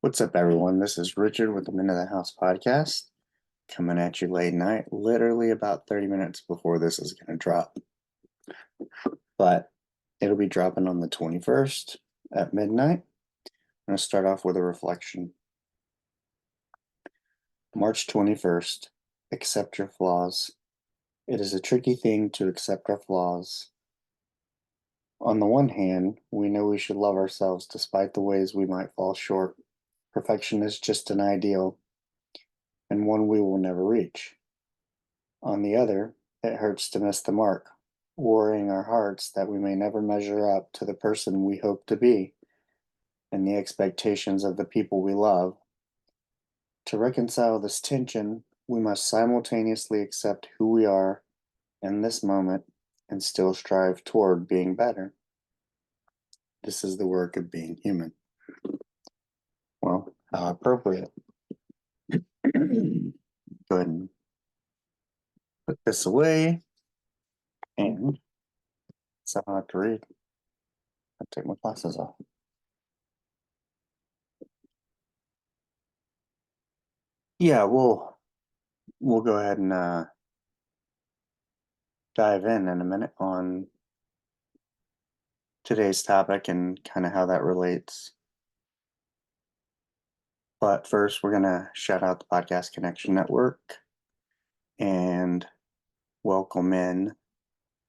What's up, everyone? This is Richard with the Men of the House podcast, coming at you late night, literally about 30 minutes before this is going to drop. But it'll be dropping on the 21st at midnight. I'm going to start off with a reflection. March 21st, accept your flaws. It is a tricky thing to accept our flaws. On the one hand, we know we should love ourselves despite the ways we might fall short. Perfection is just an ideal, and one we will never reach. On the other, it hurts to miss the mark, worrying our hearts that we may never measure up to the person we hope to be and the expectations of the people we love. To reconcile this tension, we must simultaneously accept who we are in this moment and still strive toward being better. This is the work of being human. Well, how appropriate. Go ahead and put this away, and so I don't have to read. I'll take my glasses off. Yeah, we'll go ahead and dive in a minute on today's topic and kind of how that relates. But first, we're going to shout out the Podcast Connection Network and welcome in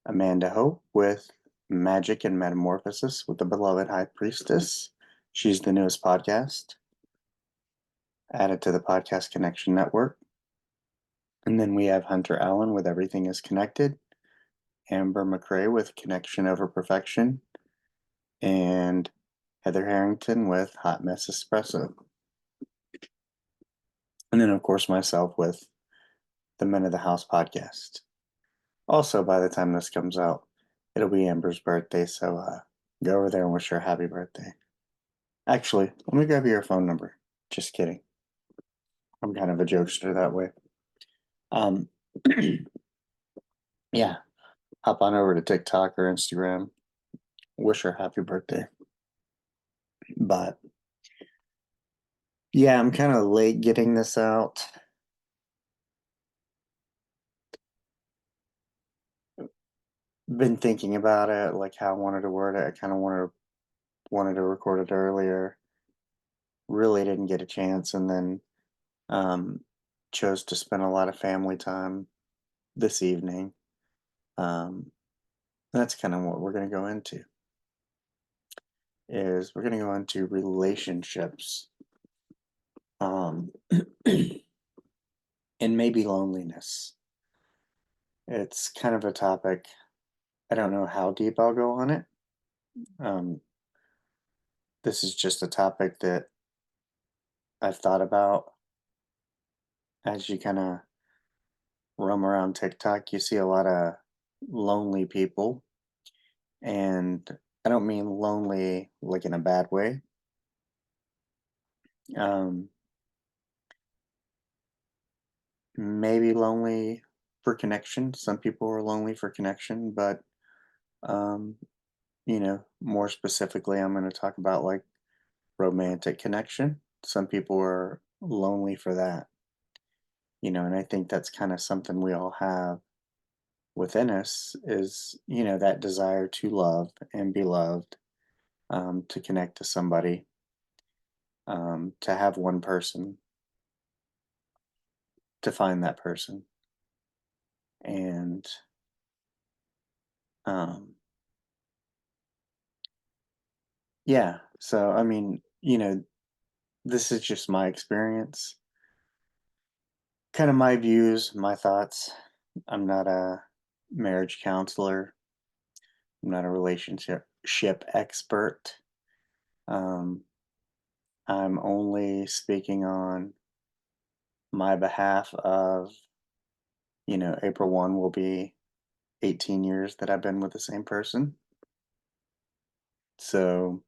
Amanda Hope with Magic and Metamorphosis with the Beloved High Priestess. She's the newest podcast added to the Podcast Connection Network. And then we have Hunter Allen with Everything is Connected, Amber McCrae with Connection Over Perfection, and Heather Harrington with Hot Mess Espresso. And then, of course, myself with the Men of the House podcast. Also, by the time this comes out, it'll be Amber's birthday, so go over there and wish her a happy birthday. Actually, let me grab your phone number. Just kidding. I'm kind of a jokester that way. Yeah, hop on over to TikTok or Instagram. Wish her happy birthday. But yeah, I'm kind of late getting this out. Been thinking about it, like how I wanted to word it. I kind of wanted to record it earlier. Really didn't get a chance, and then chose to spend a lot of family time this evening. That's kind of what we're going to go into. Is we're going to go into relationships, and maybe loneliness. It's kind of a topic. I don't know how deep I'll go on it. This is just a topic that I've thought about. As you kind of roam around TikTok, you see a lot of lonely people. And I don't mean lonely like in a bad way. Maybe lonely for connection. Some people are lonely for connection, but more specifically, I'm going to talk about like romantic connection. Some people are lonely for that, and I think that's kind of something we all have within us is, that desire to love and be loved, to connect to somebody, to have one person, to find that person. And yeah, so I mean, this is just my experience, kind of my views, my thoughts. I'm not a marriage counselor. I'm not a relationship expert. I'm only speaking on my behalf of, April 1 will be 18 years that I've been with the same person. So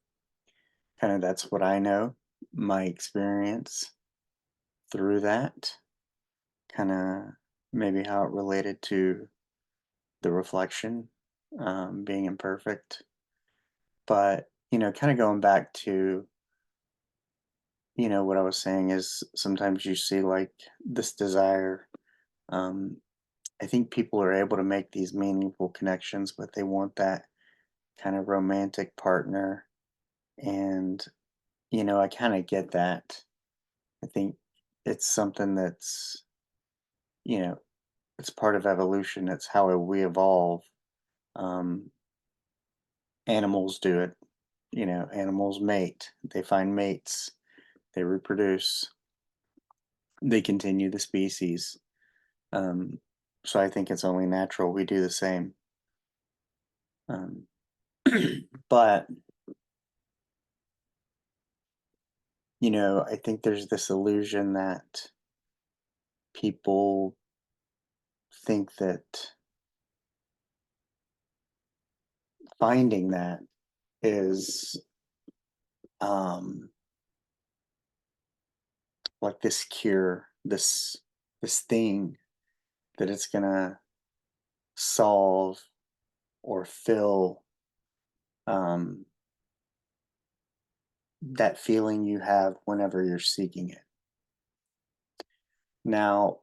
kind of that's what I know, my experience through that, kind of maybe how it related to the reflection, being imperfect. But, kind of going back to what I was saying is sometimes you see like this desire. Um, I think people are able to make these meaningful connections, but they want that kind of romantic partner. And, I kind of get that. I think it's something that's, you know, it's part of evolution. It's how we evolve. Um, Animals do it. Animals mate. They find mates. They reproduce. They continue the species. Um, so I think it's only natural we do the same. Um, but I think there's this illusion that people think that finding that is um, like this cure, this thing that it's gonna solve or fill um, that feeling you have whenever you're seeking it. Now,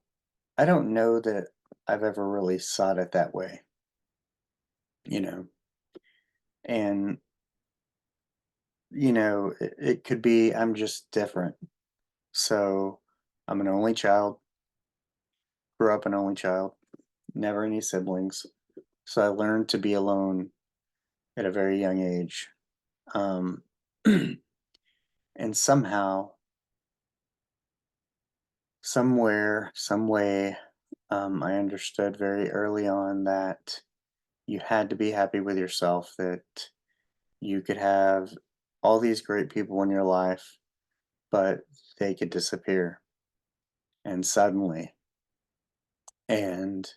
I don't know that I've ever really sought it that way, you know, and it could be I'm just different. So I'm an only child, grew up an only child, never any siblings. So I learned to be alone at a very young age. Um, and somehow, somewhere, some way, I understood very early on that you had to be happy with yourself, that you could have all these great people in your life, but they could disappear and suddenly, and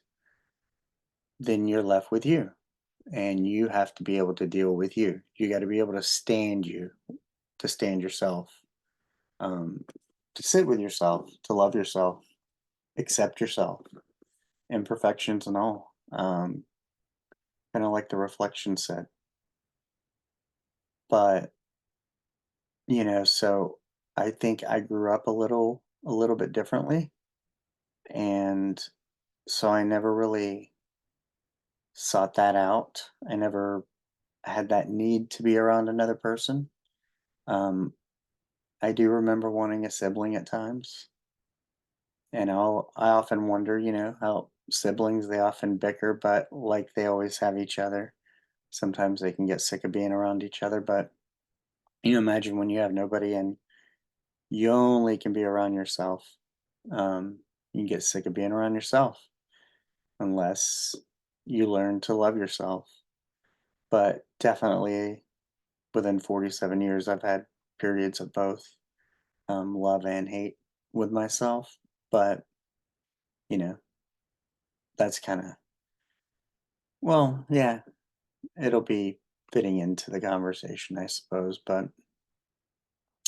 then you're left with you, and you have to be able to deal with you. You got to be able to to stand yourself, um, to sit with yourself, to love yourself, accept yourself, imperfections and all. Kind of like the reflection said. But, so I think I grew up a little bit differently. And so I never really sought that out. I never had that need to be around another person. Um, I do remember wanting a sibling at times, and I often wonder, how siblings they often bicker, but like they always have each other. Sometimes they can get sick of being around each other, but imagine when you have nobody and you only can be around yourself. Um, you can get sick of being around yourself unless you learn to love yourself. But definitely within 47 years, I've had periods of both love and hate with myself. But, you know, that's kind of, well, yeah, it'll be fitting into the conversation, I suppose. But,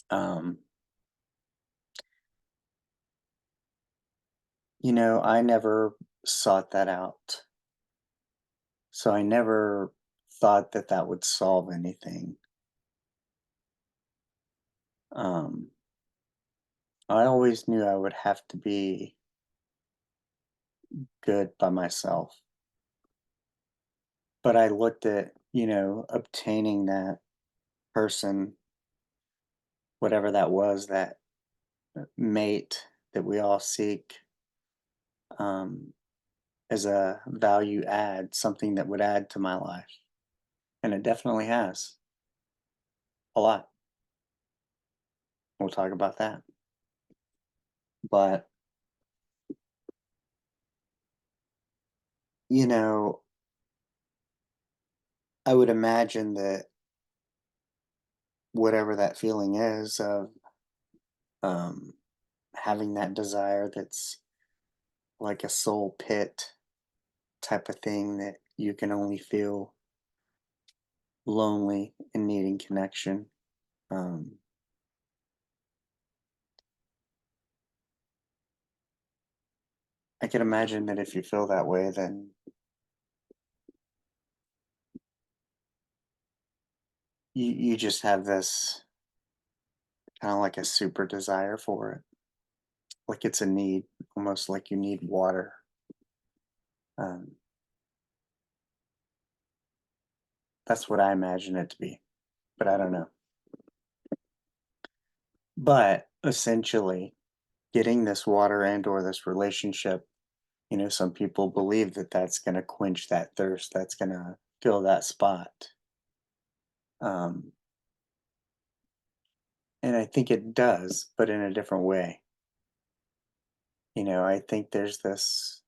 um, I never sought that out. So I never thought that that would solve anything. Um, I always knew I would have to be good by myself. But I looked at, obtaining that person, whatever that was, that mate that we all seek, um, as a value add, something that would add to my life. And it definitely has a lot. We'll talk about that. But, you know, I would imagine that whatever that feeling is of um, having that desire that's like a soul pit type of thing that you can only feel lonely and needing connection. Um, I can imagine that if you feel that way, then you just have this kind of like a super desire for it, like it's a need, almost like you need water. Um, that's what I imagine it to be, but I don't know. But essentially, getting this water and or this relationship, some people believe that that's going to quench that thirst, that's going to fill that spot. Um, and I think it does, but in a different way. I think there's this,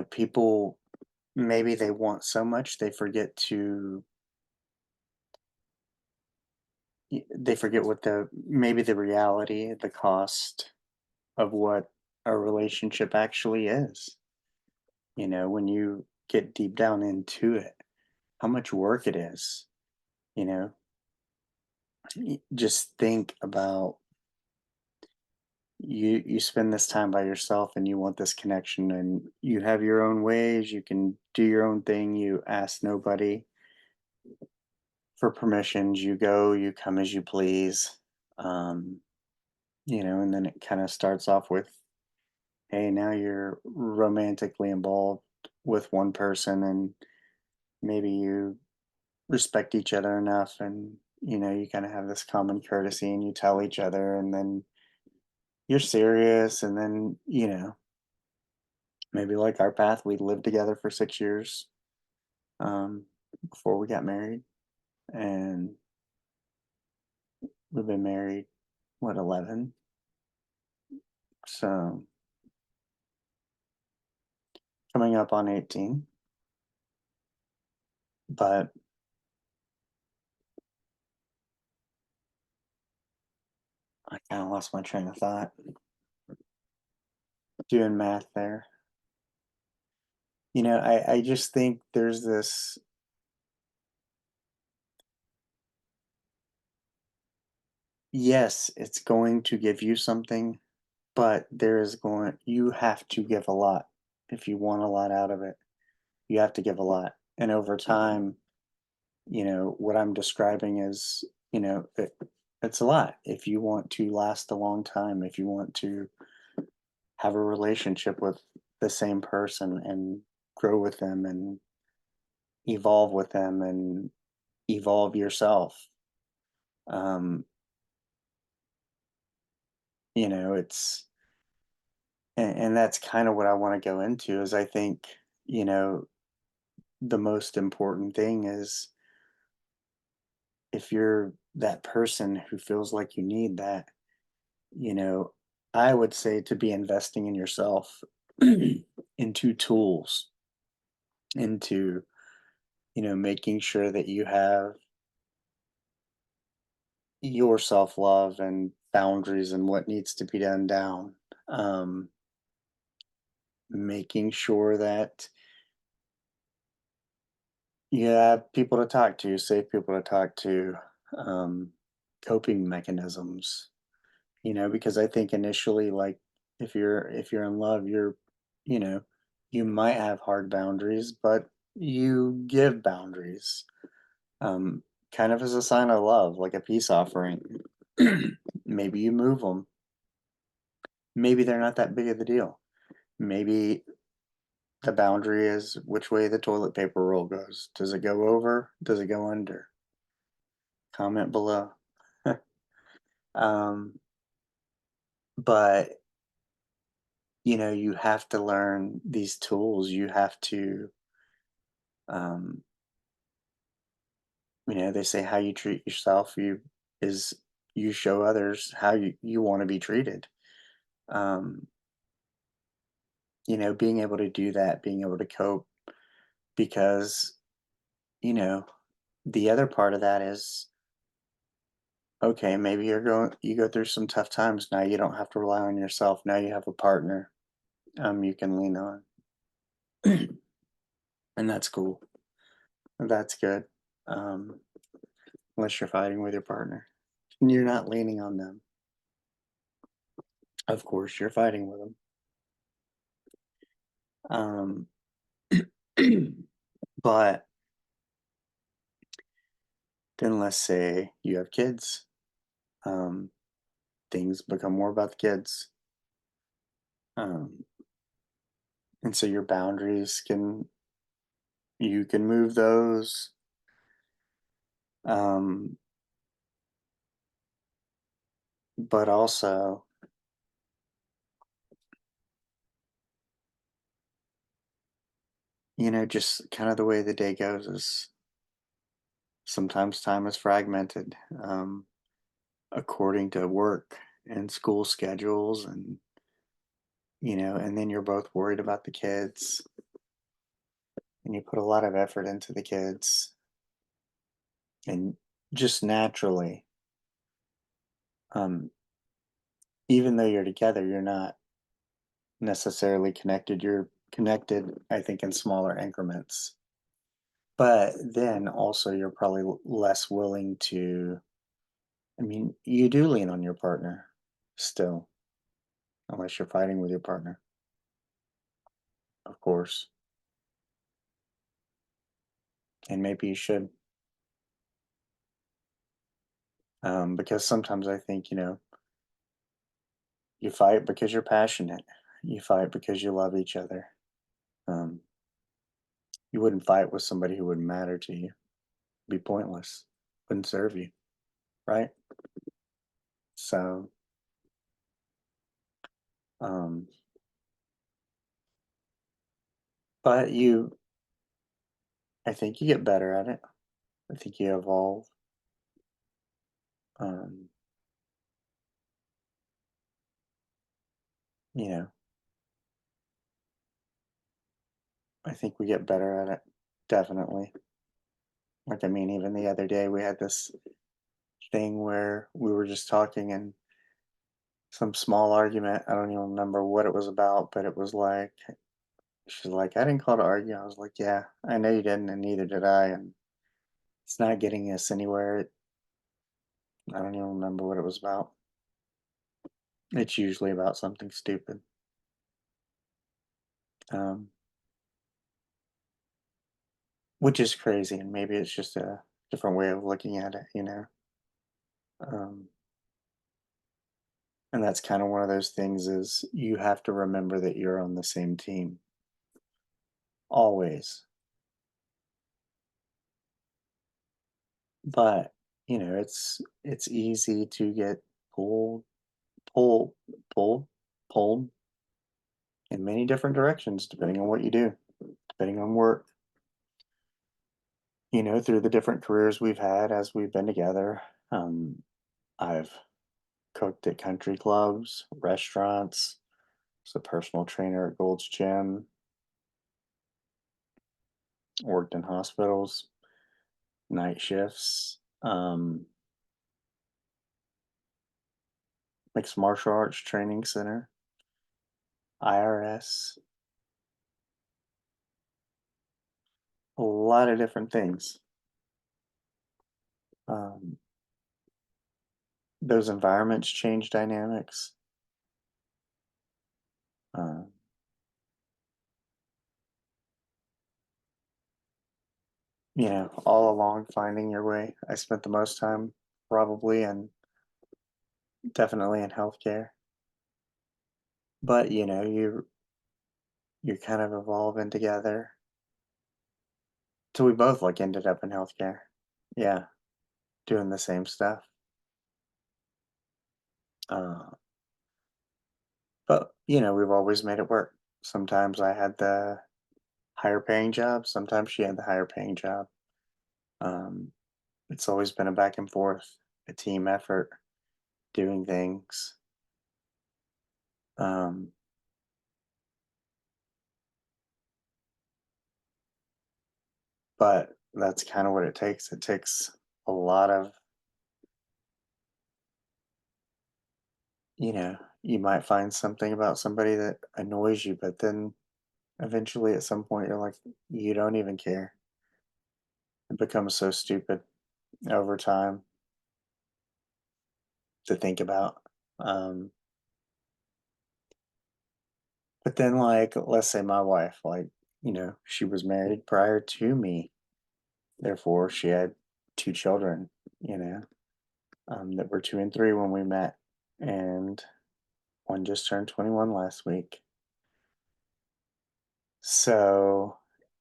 people maybe they want so much they forget they forget what maybe the reality, the cost of what a relationship actually is. When you get deep down into it, how much work it is, you know, just think about you spend this time by yourself and you want this connection and you have your own ways, you can do your own thing, you ask nobody for permissions, you go, you come as you please. Um, and then it kind of starts off with, hey, now you're romantically involved with one person and maybe you respect each other enough and you kind of have this common courtesy and you tell each other and then you're serious and then maybe like our path we lived together for 6 years um, before we got married and we've been married what 11, so coming up on 18. But I kind of lost my train of thought doing math there. I just think there's this, yes, it's going to give you something, but you have to give a lot. If you want a lot out of it, you have to give a lot. And over time, what I'm describing is, it's a lot. If you want to last a long time, if you want to have a relationship with the same person and grow with them and evolve with them and evolve yourself, um, it's and that's kind of what I want to go into is I think, you know, the most important thing is if you're that person who feels like you need that, you know, I would say to be investing in yourself into tools, into, making sure that you have your self love and boundaries and what needs to be done down. Um, Making sure that you have people to talk to, safe people to talk to, um, coping mechanisms, because I think initially, like if you're in love, you know, you might have hard boundaries, but you give boundaries, um, kind of as a sign of love, like a peace offering. Maybe you move them. Maybe they're not that big of a deal. Maybe the boundary is which way the toilet paper roll goes. Does it go over? Does it go under? Comment below. um, but you have to learn these tools. You have to, um, they say how you treat yourself, is you show others how you want to be treated. Um, being able to do that, being able to cope, because you know the other part of that is okay. Maybe you go through some tough times. Now you don't have to rely on yourself. Now you have a partner. You can lean on, and that's cool. That's good. Um, unless you're fighting with your partner. And you're not leaning on them. Of course, you're fighting with them. Um, but Then let's say you have kids. Um, Things become more about the kids. Um, and so your boundaries you can move those. Um, but also, just kind of the way the day goes is sometimes time is fragmented, according to work and school schedules, and then you're both worried about the kids and you put a lot of effort into the kids, and just naturally, um, even though you're together, you're not necessarily connected. You're connected, I think, in smaller increments. But then also, you're probably less willing to. I mean, you do lean on your partner still, unless you're fighting with your partner, of course. And maybe you should, because sometimes I think, you fight because you're passionate. You fight because you love each other. Um, you wouldn't fight with somebody who wouldn't matter to you. Be pointless. Wouldn't serve you, right? So, um, but I think you get better at it. I think you evolve. Um, you know, I think we get better at it. Definitely. Like, I mean, even the other day we had this thing where we were just talking and some small argument. I don't even remember what it was about, but it was like, she's like, I didn't call to argue. I was like, yeah, I know you didn't, and neither did I. And it's not getting us anywhere. I don't even remember what it was about. It's usually about something stupid, um, which is crazy. And maybe it's just a different way of looking at it. Um, and that's kind of one of those things is you have to remember that you're on the same team always. But it's easy to get pulled, pulled, pulled, pulled in many different directions depending on what you do, depending on work. Through the different careers we've had as we've been together. I've cooked at country clubs, restaurants, was a personal trainer at Gold's Gym, worked in hospitals, night shifts, mixed martial arts training center, IRS, a lot of different things. Um, those environments change dynamics. Uh, all along finding your way. I spent the most time probably and definitely in healthcare. But you're kind of evolving together. So we both like ended up in healthcare. Yeah, doing the same stuff. Uh, but we've always made it work. Sometimes I had the higher paying job, sometimes she had the higher paying job. Um, it's always been a back and forth, a team effort, doing things. Um, but that's kind of what it takes. It takes a lot of, you might find something about somebody that annoys you, but then eventually at some point you're like, you don't even care. It becomes so stupid over time to think about. Um, but then, like, let's say my wife, like, she was married prior to me. Therefore, she had two children. you know, that were 2 and 3 when we met, and one just turned 21 last week. So,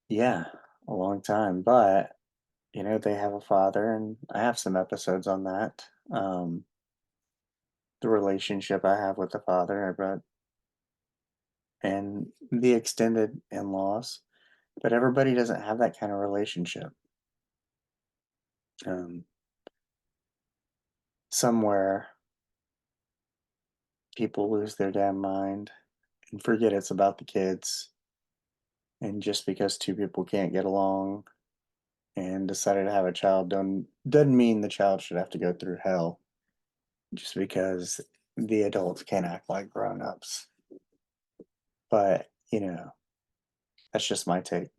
yeah, a long time, but, they have a father, and I have some episodes on that. The relationship I have with the father, but and the extended in-laws, but everybody doesn't have that kind of relationship. Um, Somewhere people lose their damn mind and forget it's about the kids. And just because two people can't get along and decided to have a child doesn't mean the child should have to go through hell just because the adults can't act like grown-ups. But, that's just my take.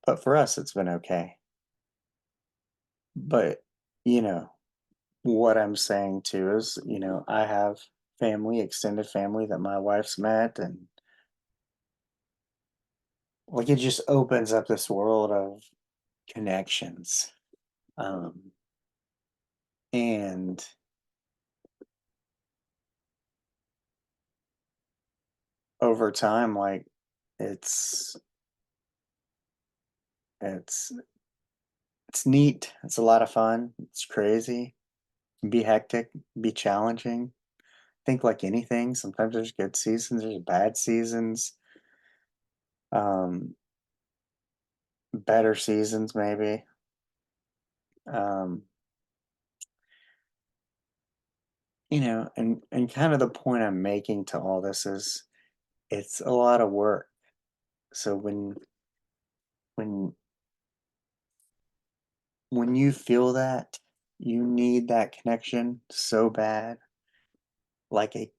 But for us, it's been okay. But, you know, what I'm saying too is, I have family, extended family that my wife's met, and like it just opens up this world of connections. Um, and over time, like it's it's it's neat. It's a lot of fun. It's crazy. Be hectic, be challenging. Think like anything. Sometimes there's good seasons, there's bad seasons, um, better seasons maybe. Um, and kind of the point I'm making to all this is it's a lot of work. So when when you feel that you need that connection so bad, like a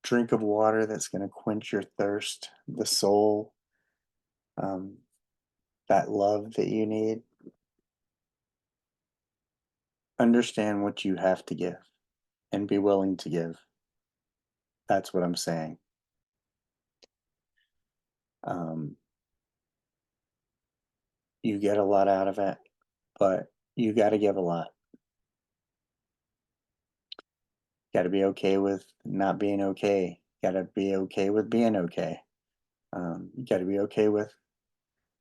drink of water that's going to quench your thirst, the soul, um, that love that you need, understand what you have to give and be willing to give. That's what I'm saying. Um, you get a lot out of it, but you got to give a lot. Got to be okay with not being okay. Got to be okay with being okay. You got to be okay with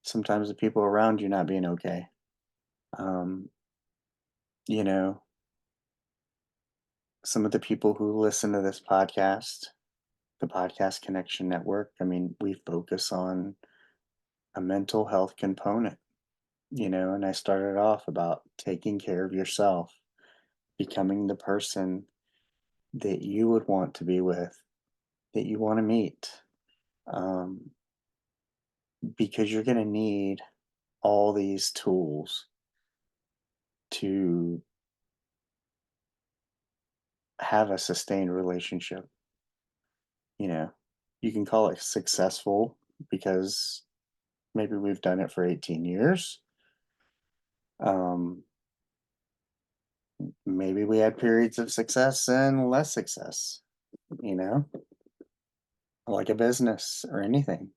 sometimes the people around you not being okay. Um, you know, some of the people who listen to this podcast, the Podcast Connection Network, I mean, we focus on a mental health component, and I started off about taking care of yourself, becoming the person that you would want to be with, that you want to meet, um, because you're going to need all these tools to have a sustained relationship. You know, you can call it successful because maybe we've done it for 18 years. Um, Maybe we had periods of success and less success, you know, like a business or anything.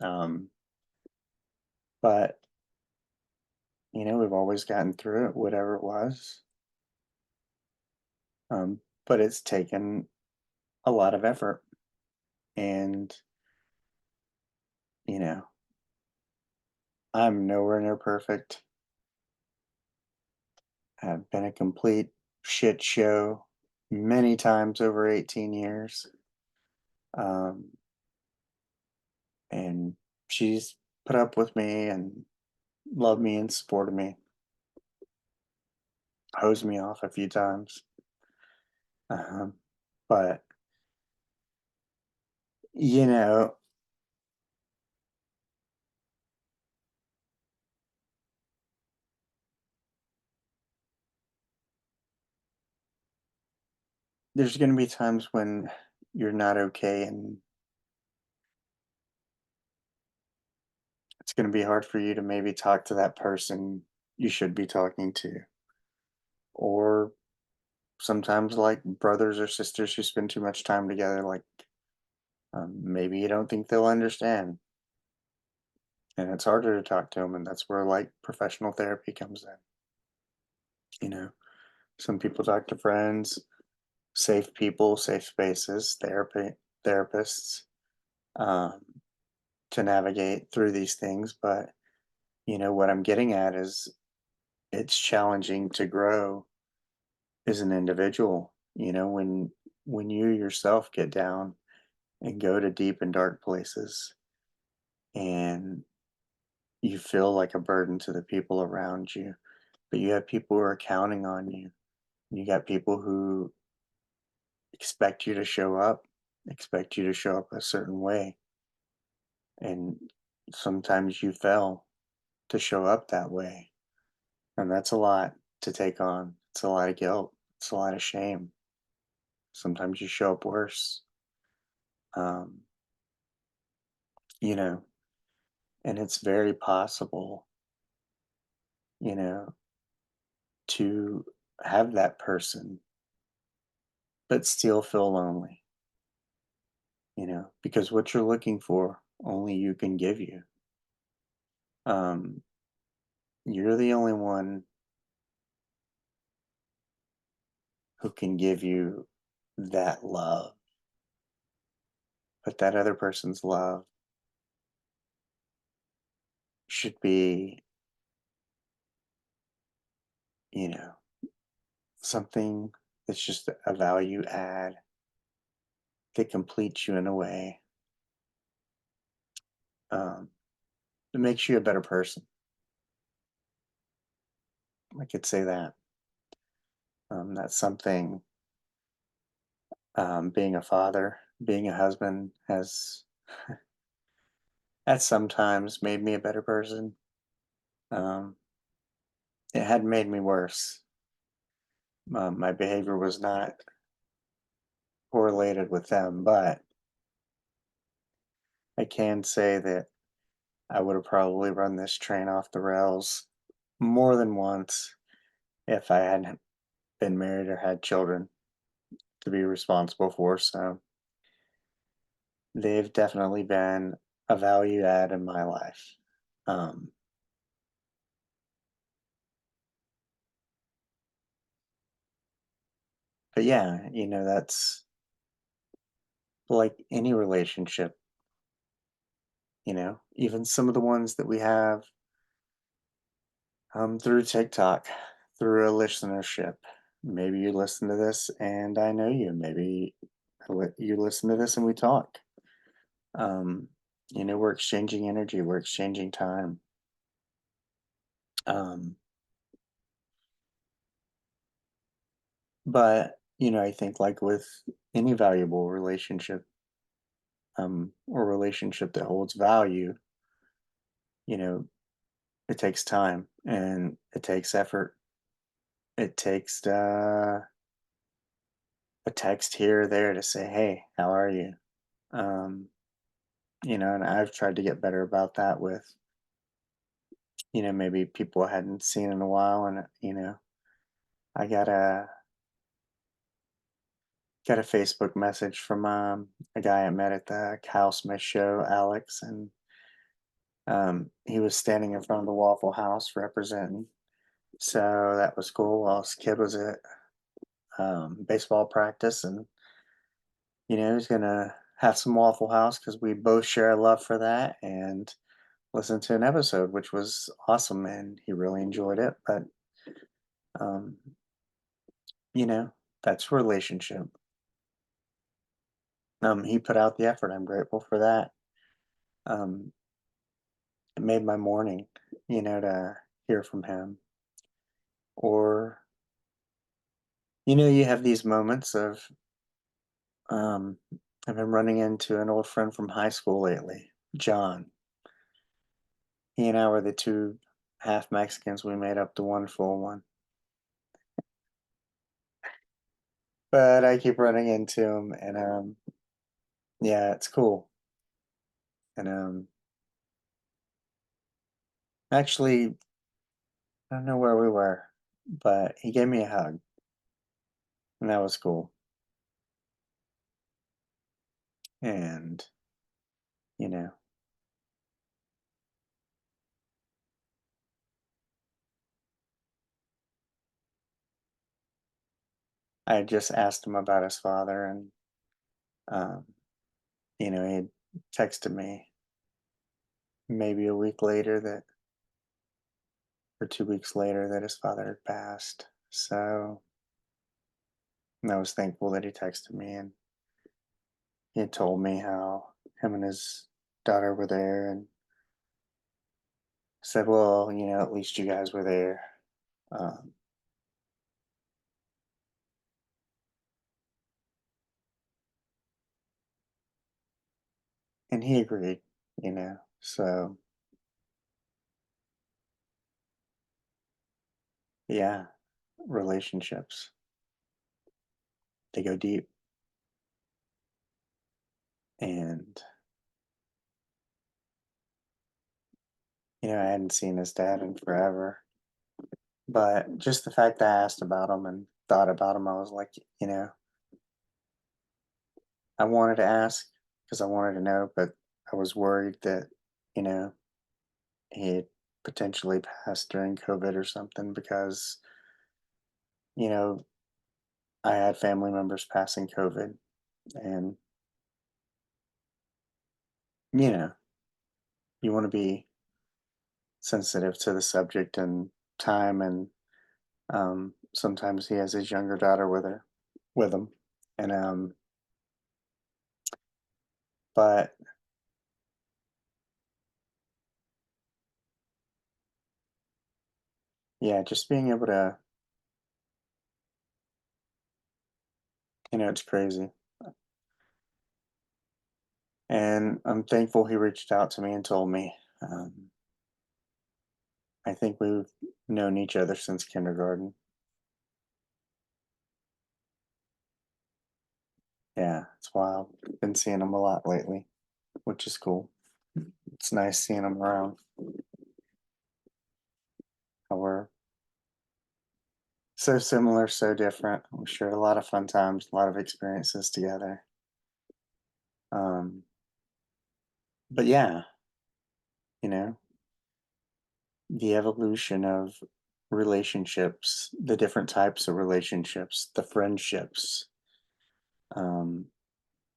Um, but, we've always gotten through it, whatever it was. But it's taken a lot of effort. And, you know, I'm nowhere near perfect. I've been a complete shit show many times over 18 years. Um, and she's put up with me and loved me and supported me, hosed me off a few times. Um, but, you know, there's going to be times when you're not okay, and it's going to be hard for you to maybe talk to that person you should be talking to. Or sometimes, like brothers or sisters who spend too much time together, like maybe you don't think they'll understand. and it's harder to talk to them, and that's where like professional therapy comes in. You know, some people talk to friends, safe people, safe spaces, therapists, um, to navigate through these things. But what I'm getting at is it's challenging to grow as an individual. When you yourself get down and go to deep and dark places, and you feel like a burden to the people around you, but you have people who are counting on you. You got people who expect you to show up, expect you to show up a certain way. And sometimes you fail to show up that way. And that's a lot to take on. It's a lot of guilt. It's a lot of shame. Sometimes you show up worse. Um, you know, and it's very possible, you know, to have that person, but still feel lonely, because what you're looking for, only you can give you. Um, you're the only one who can give you that love, but that other person's love should be, you know, something that's just a value add that completes you in a way, um, that makes you a better person. I could say that. That's something, being a father, being a husband has sometimes made me a better person. Um, it had made me worse. My behavior was not correlated with them, but I can say that I would have probably run this train off the rails more than once if I hadn't been married or had children to be responsible for. So they've definitely been a value add in my life. Um, but yeah, that's like any relationship, even some of the ones that we have, through TikTok, through a listenership. Maybe you listen to this and I know you. Maybe you listen to this and we talk. Um, we're exchanging energy, we're exchanging time. Um, but I think like with any valuable relationship, or relationship that holds value, you know, it takes time and it takes effort. It takes a text here or there to say, "Hey, how are you?" Um, and I've tried to get better about that with, maybe people I hadn't seen in a while, and I got a Facebook message from a guy I met at the Kyle Smith show, Alex, and he was standing in front of the Waffle House representing. So that was cool. While his kid was at baseball practice, and he's gonna have some Waffle House because we both share a love for that, and listen to an episode, which was awesome, and he really enjoyed it. But um, you know, that's relationship. He put out the effort. I'm grateful for that. Um, it made my morning, to hear from him. Or, you have these moments of, I've been running into an old friend from high school lately, John. He and I were the two half Mexicans. We made up the one full one. But I keep running into him, and yeah, it's cool. And actually, I don't know where we were, but he gave me a hug, and that was cool. And, you know, I had just asked him about his father, and um, he had texted me maybe a week later that, or 2 weeks later, that his father had passed. So I was thankful that he texted me, and he had told me how him and his daughter were there, and said, "Well, at least you guys were there." Um, and he agreed. So yeah, relationships, they go deep, and I hadn't seen his dad in forever. But just the fact that I asked about him and thought about him, I was like, I wanted to ask because I wanted to know, but I was worried that, you know, he had potentially passed during COVID or something because, you know, I had family members passing COVID, and, you know, you want to be sensitive to the subject and time. And sometimes he has his younger daughter with him. And, but yeah, just being able to, it's crazy. And I'm thankful he reached out to me and told me. I think we've known each other since kindergarten. Yeah, it's wild. Been seeing him a lot lately, which is cool. It's nice seeing him around. How we're so similar, so different. We shared a lot of fun times, a lot of experiences together. Um, but yeah, you know, the evolution of relationships, the different types of relationships, the friendships, um,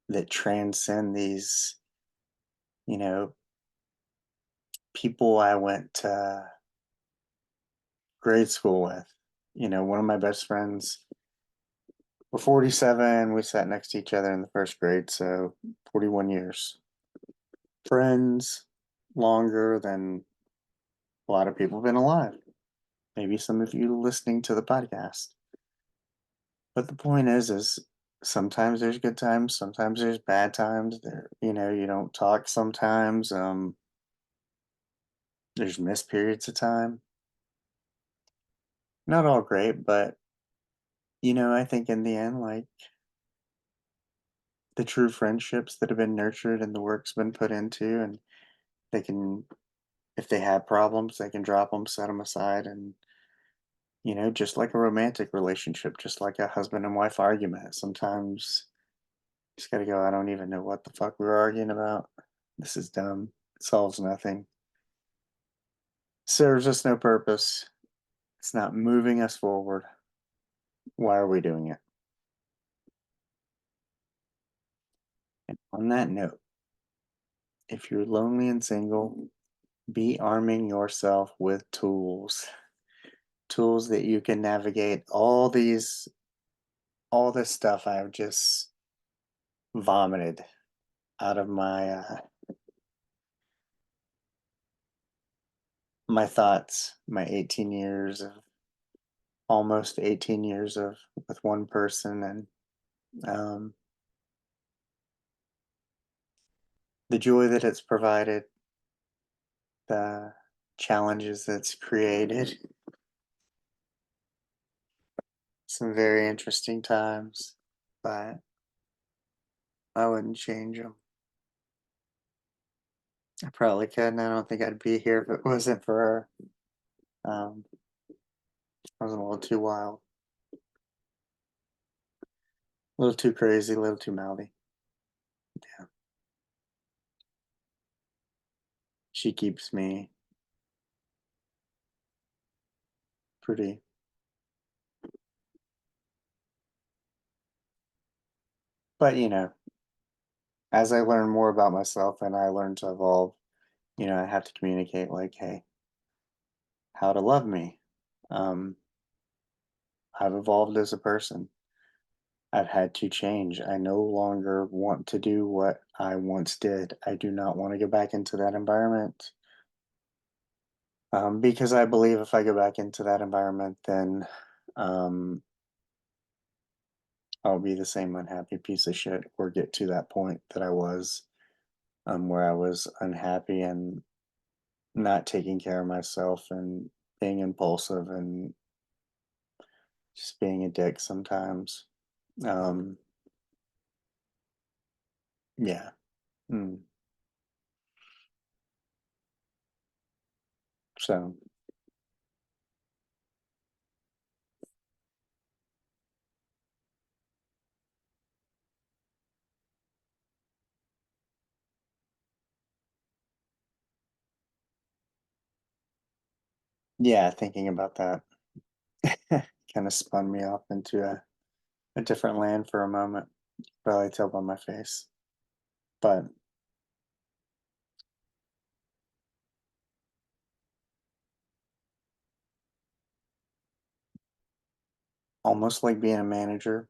that transcend these, you know, people I went to grade school with. One of my best friends, we're 47, we sat next to each other in the first grade, so 41 years. Friends longer than a lot of people have been alive. Maybe some of you listening to the podcast. But the point is sometimes there's good times, sometimes there's bad times. You don't talk sometimes. There's missed periods of time. Not all great, but I think in the end, like, the true friendships that have been nurtured and the work's been put into, and they can, if they have problems, they can drop them, set them aside. And just like a romantic relationship, just like a husband and wife argument, sometimes you just gotta go, I don't even know what the fuck we were arguing about. This is dumb. It solves nothing. Serves us no purpose. It's not moving us forward. Why are we doing it? And on that note, if you're lonely and single, be arming yourself with tools. Tools that you can navigate all this stuff I've just vomited out of my thoughts, my 18 years of almost 18 years of with one person. And um, the joy that it's provided, the challenges that's created, some very interesting times, but I wouldn't change them. I probably could, and I don't think I'd be here if it wasn't for her. Um, I was a little too wild, a little too crazy, a little too mouthy. Yeah, she keeps me pretty But, as I learn more about myself and I learn to evolve, I have to communicate like, hey, how to love me. Um, I've evolved as a person. I've had to change. I no longer want to do what I once did. I do not want to go back into that environment. Because I believe if I go back into that environment, then um, I'll be the same unhappy piece of shit or get to that point that I was, where I was unhappy and not taking care of myself and being impulsive and just being a dick sometimes. Um, yeah. Mm. So, yeah, thinking about that kind of spun me off into a different land for a moment. Probably tell by my face. But almost like being a manager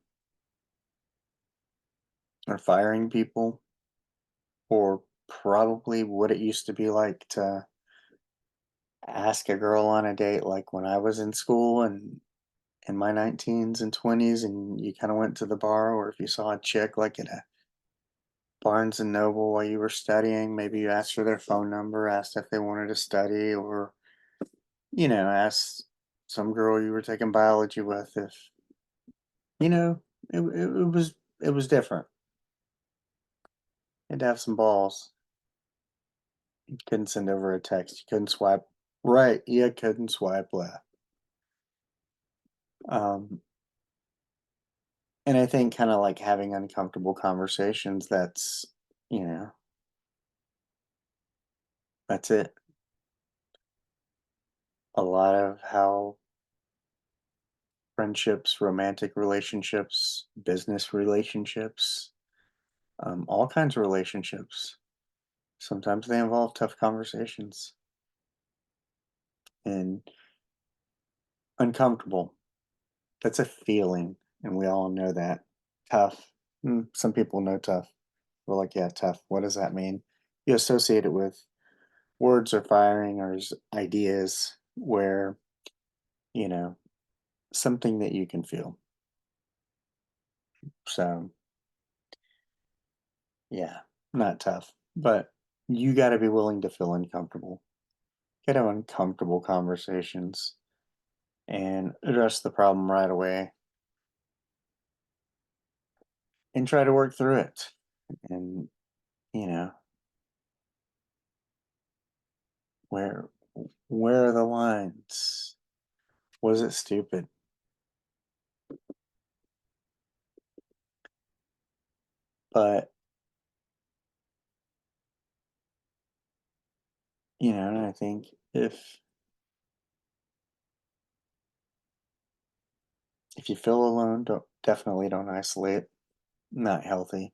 or firing people, or probably what it used to be like to ask a girl on a date, like when I was in school and in my 19s and 20s, and you kind of went to the bar, or if you saw a chick like at a Barnes and Noble while you were studying, maybe you asked for their phone number, asked if they wanted to study, or, asked some girl you were taking biology with if, you know, it was different. You had to have some balls. You couldn't send over a text. You couldn't swipe right. You couldn't swipe left. Um, and I think kind of like having uncomfortable conversations, you know, that's it. A lot of how friendships, romantic relationships, business relationships, all kinds of relationships, sometimes they involve tough conversations and uncomfortable. That's a feeling, and we all know that. Tough. Some people know tough. We're like, yeah, tough. What does that mean? You associate it with words or firing or ideas where, you know, something that you can feel. So, yeah, not tough, but you got to be willing to feel uncomfortable. Get have uncomfortable conversations and address the problem right away and try to work through it. And, you know, where where are the lines? Was it stupid? But, and I think if you feel alone, don't isolate. Not healthy.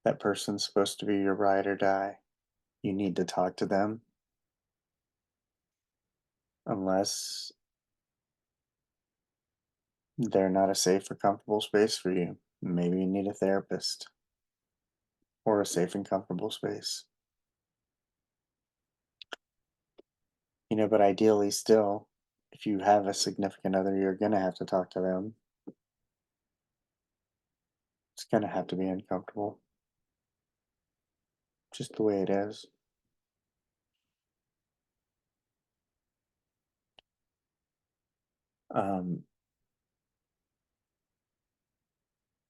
That person's supposed to be your ride or die. You need to talk to them unless they're not a safe or comfortable space for you. Maybe you need a therapist or a safe and comfortable space. But ideally, still, if you have a significant other, you're going to have to talk to them. It's going to have to be uncomfortable, just the way it is. Um,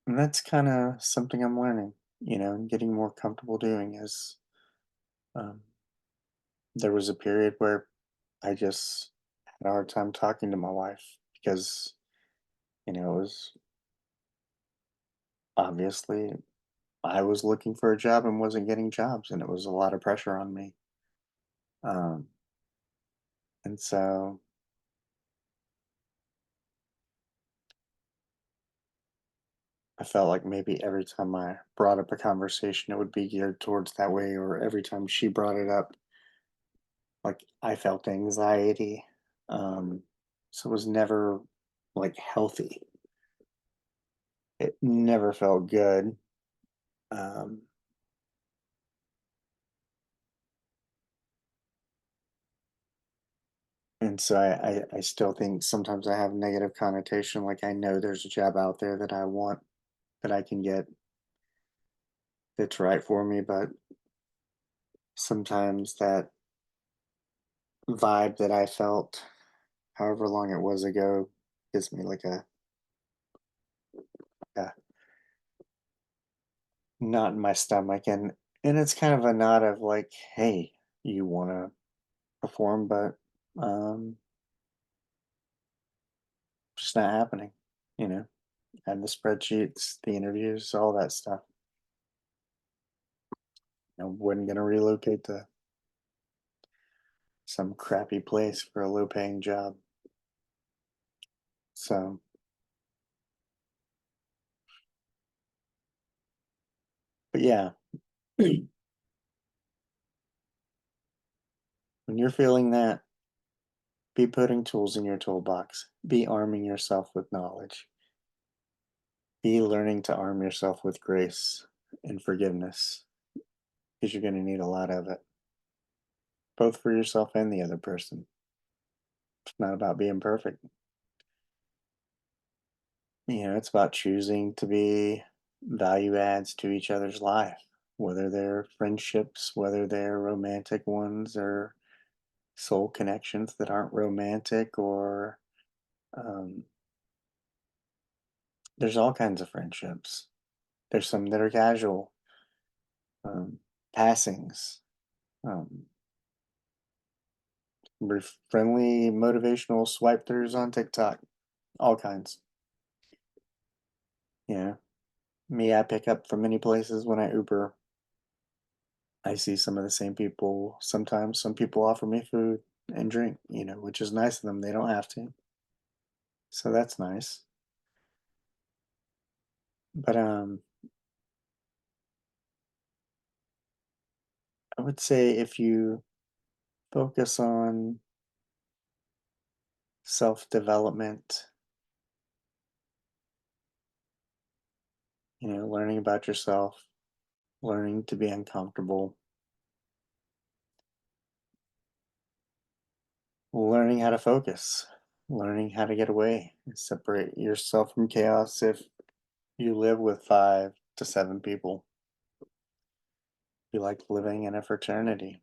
and that's kind of something I'm learning, and getting more comfortable doing is um, there was a period where I just had a hard time talking to my wife because, it was obviously I was looking for a job and wasn't getting jobs, and it was a lot of pressure on me. Um, and so, I felt like maybe every time I brought up a conversation, it would be geared towards that way, or every time she brought it up, like I felt anxiety. Um, so it was never like healthy. It never felt good. Um, and so I still think sometimes I have negative connotation. Like I know there's a job out there that I want, that I can get, that's right for me, but sometimes that vibe that I felt, however long it was ago, gives me like a knot in my stomach, and it's kind of a knot of like, hey, you want to perform, but um, just not happening. You know, and the spreadsheets, the interviews, all that stuff. Wasn't gonna relocate to some crappy place for a low paying job. So, but yeah, when you're feeling that, be putting tools in your toolbox, be arming yourself with knowledge, be learning to arm yourself with grace and forgiveness, because you're going to need a lot of it, both for yourself and the other person. It's not about being perfect. It's about choosing to be value adds to each other's life, whether they're friendships, whether they're romantic ones, or soul connections that aren't romantic, or um, there's all kinds of friendships. There's some that are casual, um, passings, um, friendly, motivational swipe throughs on TikTok, all kinds. Yeah, me, I pick up from many places when I Uber. I see some of the same people. Sometimes some people offer me food and drink, which is nice of them. They don't have to. So that's nice. But I would say if you focus on self-development, learning about yourself, learning to be uncomfortable, learning how to focus, learning how to get away, and separate yourself from chaos. If you live with 5 to 7 people, be like living in a fraternity.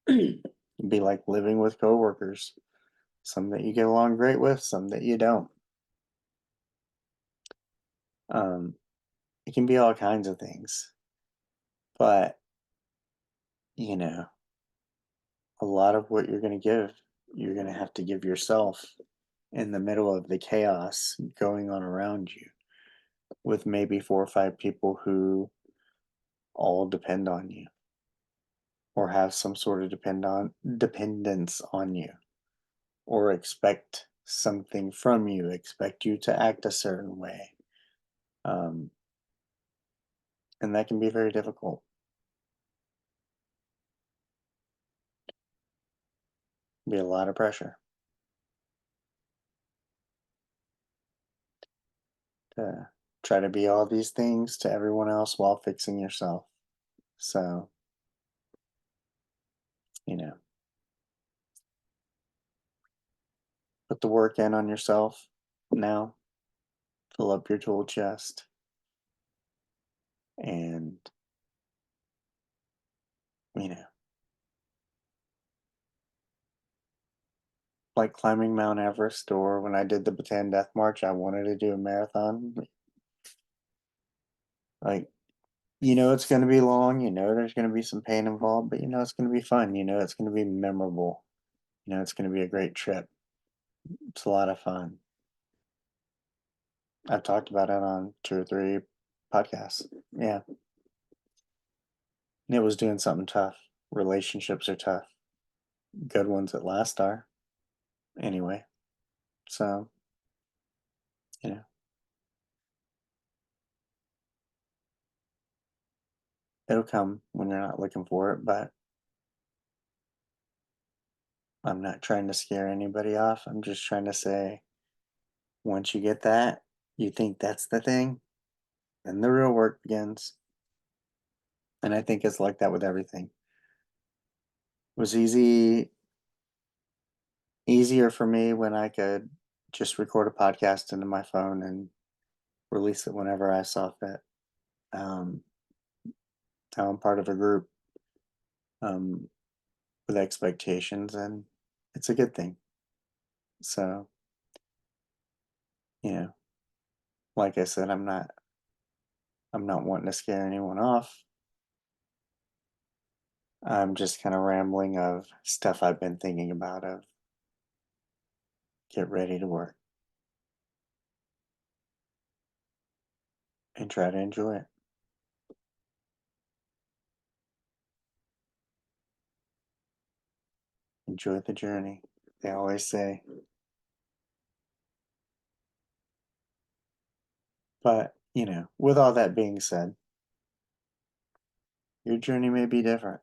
Be like living with coworkers. Some that you get along great with, some that you don't. Um, it can be all kinds of things, but you know, a lot of what you're going to have to give yourself in the middle of the chaos going on around you, with maybe 4 or 5 people who all depend on you, or have some sort of dependence on you, or expect something from you, expect you to act a certain way. Um, and that can be very difficult. Be a lot of pressure to try to be all these things to everyone else while fixing yourself. So, you know, put the work in on yourself now, fill up your tool chest, and, you know, like climbing Mount Everest, or when I did the Bataan Death March, I wanted to do a marathon. Like, it's going to be long, there's going to be some pain involved, but it's going to be fun, it's going to be memorable, it's going to be a great trip. It's a lot of fun. I've talked about it on 2 or 3 podcasts. Yeah. And it was doing something tough. Relationships are tough. Good ones at last are. Anyway. So, you know, It'll come when you're not looking for it, but I'm not trying to scare anybody off. I'm just trying to say, once you get that, you think that's the thing, then the real work begins. And I think it's like that with everything. It was easier for me when I could just record a podcast into my phone and release it whenever I saw fit. Um, Now I'm part of a group um, with expectations, and it's a good thing. So, you know, like I said, I'm not wanting to scare anyone off. I'm just kind of rambling of stuff I've been thinking about of get ready to work and try to enjoy it. Enjoy the journey. They always say. But, with all that being said, your journey may be different.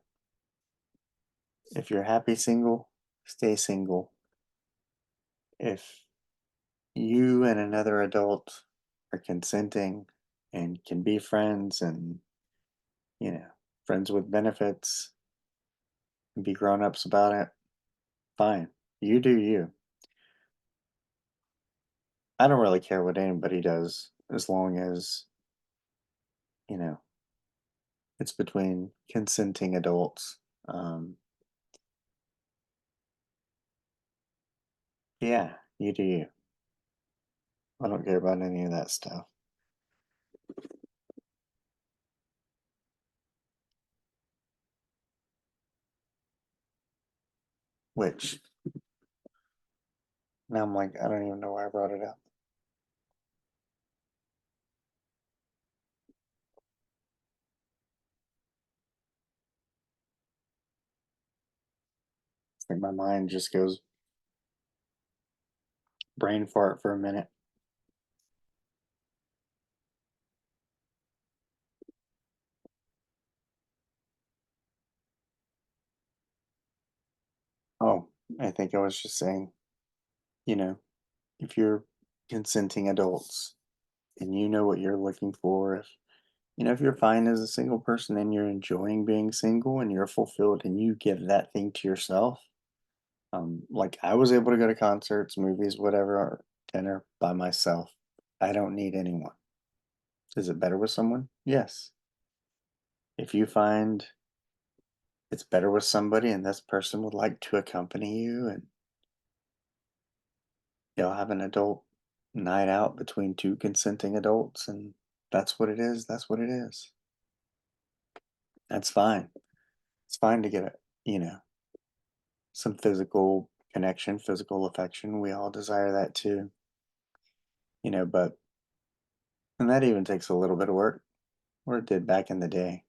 If you're happy single, stay single. If you and another adult are consenting and can be friends and, you know, friends with benefits and be grown ups about it, fine. You do you. I don't really care what anybody does as long as, you know, it's between consenting adults. Um, yeah, you do you. I don't care about any of that stuff. Which now I'm like, I don't even know why I brought it up. It's like my mind just goes brain fart for a minute. Oh, I think I was just saying, you know, if you're consenting adults and you know what you're looking for, if you're fine as a single person and you're enjoying being single and you're fulfilled and you give that thing to yourself, like I was able to go to concerts, movies, whatever, or dinner by myself. I don't need anyone. Is it better with someone? Yes. If you find it's better with somebody and this person would like to accompany you and you'll have an adult night out between two consenting adults and that's what it is, that's what it is. That's fine. It's fine to get some physical connection, physical affection. We all desire that too, but and that even takes a little bit of work, or it did back in the day.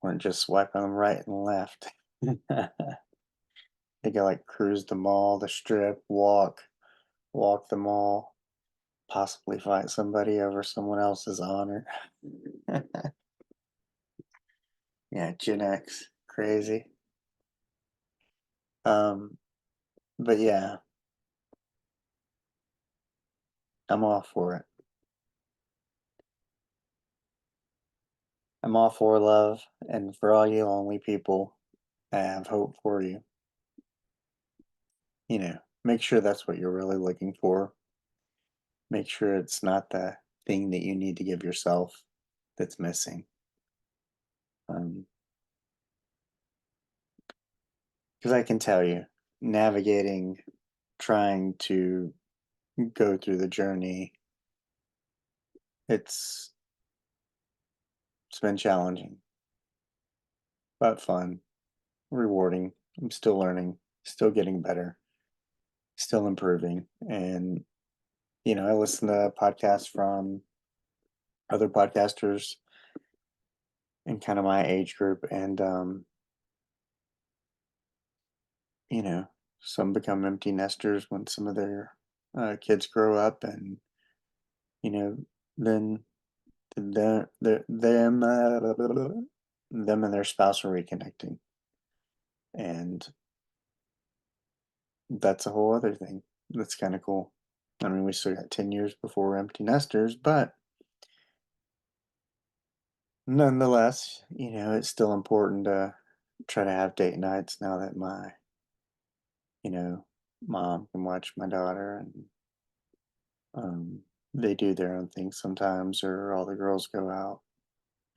Weren't just swiping them right and left. They could like cruise the mall, the strip, walk the mall, possibly fight somebody over someone else's honor. Yeah, Gen X, crazy. Um, but yeah, I'm all for it. I'm all for love, and for all you lonely people, I have hope for you. Make sure that's what you're really looking for. Make sure it's not the thing that you need to give yourself that's missing. Because I can tell you, navigating, trying to go through the journey, it's it's been challenging, but fun, rewarding. I'm still learning, still getting better, still improving, and I listen to podcasts from other podcasters in kind of my age group, and you know, some become empty nesters when some of their kids grow up, and you know, then them and their spouse are reconnecting, and that's a whole other thing. That's kind of cool. I mean, we still got 10 years before we're empty nesters, but nonetheless, it's still important to try to have date nights now that my, you know, mom can watch my daughter, and um, they do their own things sometimes, or all the girls go out.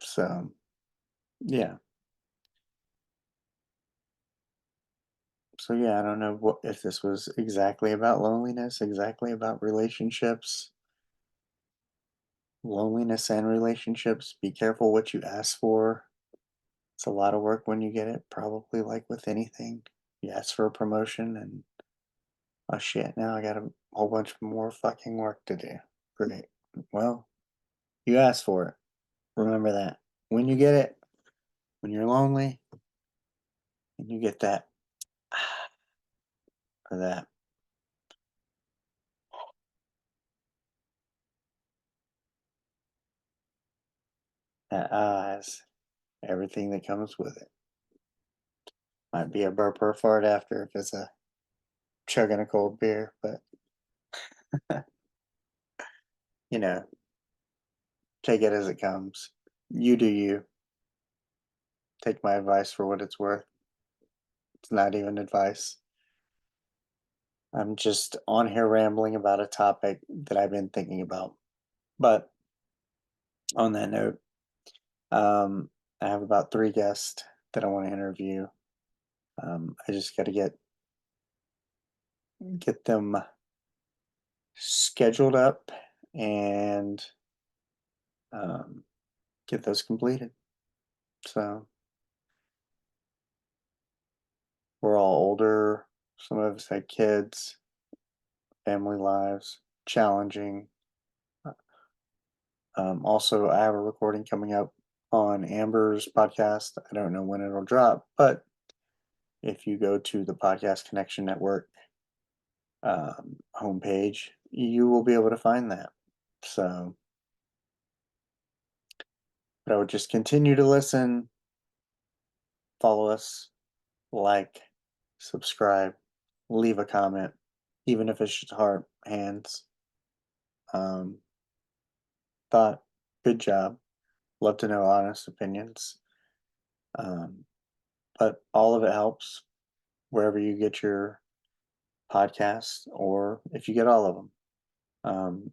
So, yeah. So, yeah, I don't know what if this was exactly about loneliness, exactly about relationships, loneliness and relationships. Be careful what you ask for. It's a lot of work when you get it, probably like with anything. You ask for a promotion and oh shit, now I got a whole bunch more fucking work to do. Great. Well, you asked for it. Remember that. When you get it, when you're lonely, and you get that or that eyes, everything that comes with it. Might be a burp or a fart after if it's a chugging a cold beer, but you know, take it as it comes. You do you. Take my advice for what it's worth. It's not even advice. I'm just on here rambling about a topic that I've been thinking about. But on that note, I have about 3 guests that I want to interview. I just got to get them scheduled up and um, get those completed. So we're all older. Some of us had kids, family lives, challenging. Also, I have a recording coming up on Amber's podcast. I don't know when it'll drop, but if you go to the Podcast Connection Network homepage, you will be able to find that. So, but I would just continue to listen, follow us, like, subscribe, leave a comment, even if it's just heart, hands. Um, Thought, good job. Love to know honest opinions. Um, but all of it helps wherever you get your podcasts, or if you get all of them.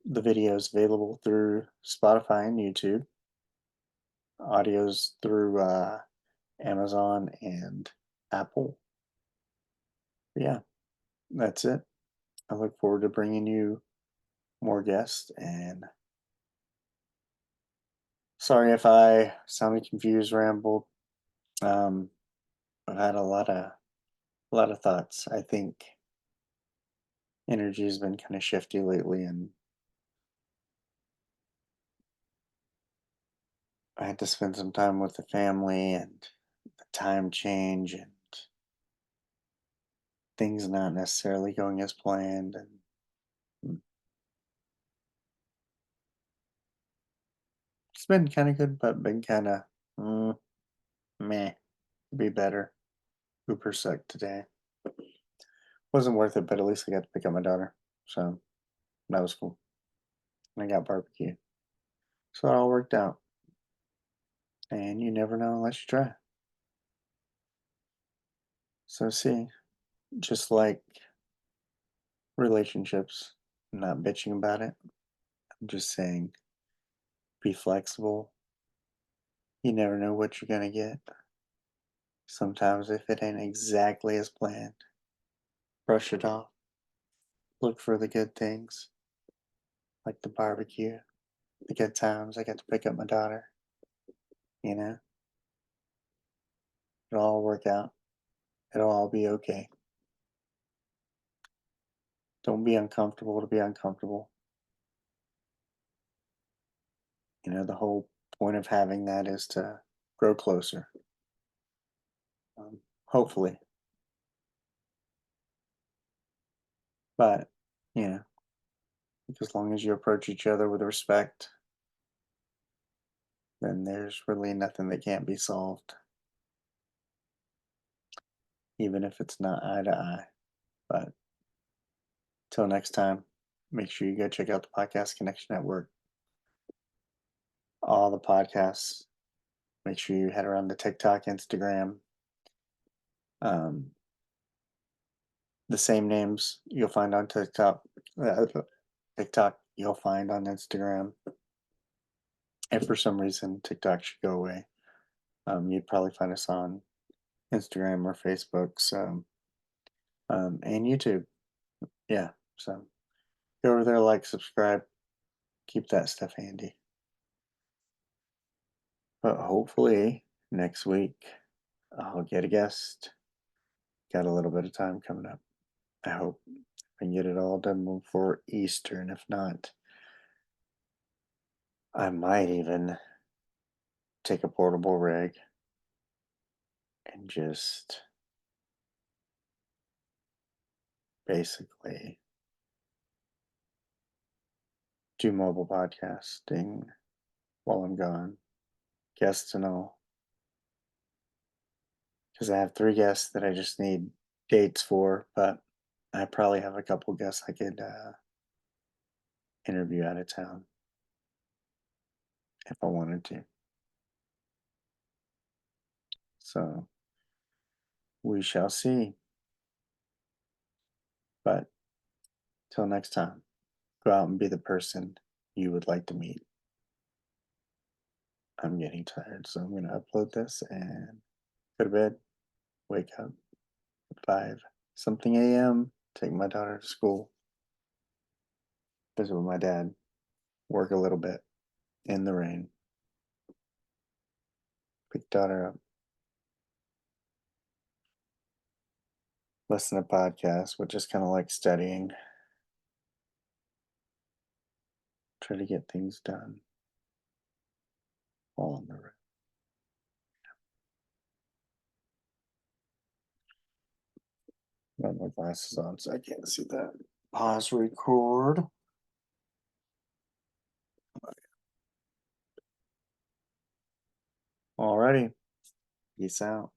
The video is available through Spotify and YouTube. Audio's through Amazon and Apple. Yeah, that's it. I look forward to bringing you more guests, and sorry if I sounded confused, rambled. Um, I've had a lot of thoughts. I think energy has been kind of shifty lately, and I had to spend some time with the family, and the time change, and things not necessarily going as planned, and it's been kind of good, but been kind of mm, meh. Be better. Cooper sucked today. Wasn't worth it, but at least I got to pick up my daughter, so that was cool. And I got barbecue, so it all worked out. And you never know unless you try. So see, just like relationships, I'm not bitching about it. I'm just saying, be flexible. You never know what you're gonna get. Sometimes if it ain't exactly as planned, brush it off. Look for the good things, like the barbecue, the good times I got to pick up my daughter. You know, it'll all work out. It'll all be okay. Don't be uncomfortable to be uncomfortable. The whole point of having that is to grow closer. Hopefully. But, you know, as long as you approach each other with respect, then there's really nothing that can't be solved. Even if it's not eye to eye. But till next time, make sure you go check out the Podcast Connection Network. All the podcasts. Make sure you head around to TikTok, Instagram. The same names you'll find on TikTok. TikTok you'll find on Instagram. If for some reason TikTok should go away, you'd probably find us on Instagram or Facebook. So, and YouTube. Yeah. So go over there, like, subscribe, keep that stuff handy. But hopefully next week I'll get a guest. Got a little bit of time coming up. I hope I can get it all done before Easter, and if not, I might even take a portable rig and just basically do mobile podcasting while I'm gone, guests and all. Because I have 3 guests that I just need dates for, but I probably have a couple guests I could interview out of town if I wanted to. So we shall see. But till next time, go out and be the person you would like to meet. I'm getting tired, so I'm going to upload this and go to bed, wake up at 5 something a.m., take my daughter to school, visit with my dad, work a little bit in the rain, pick daughter up, listen to podcasts, which is kind of like studying, try to get things done while on the road. Got my glasses on, so I can't see that. Pause record. Alrighty. Peace out.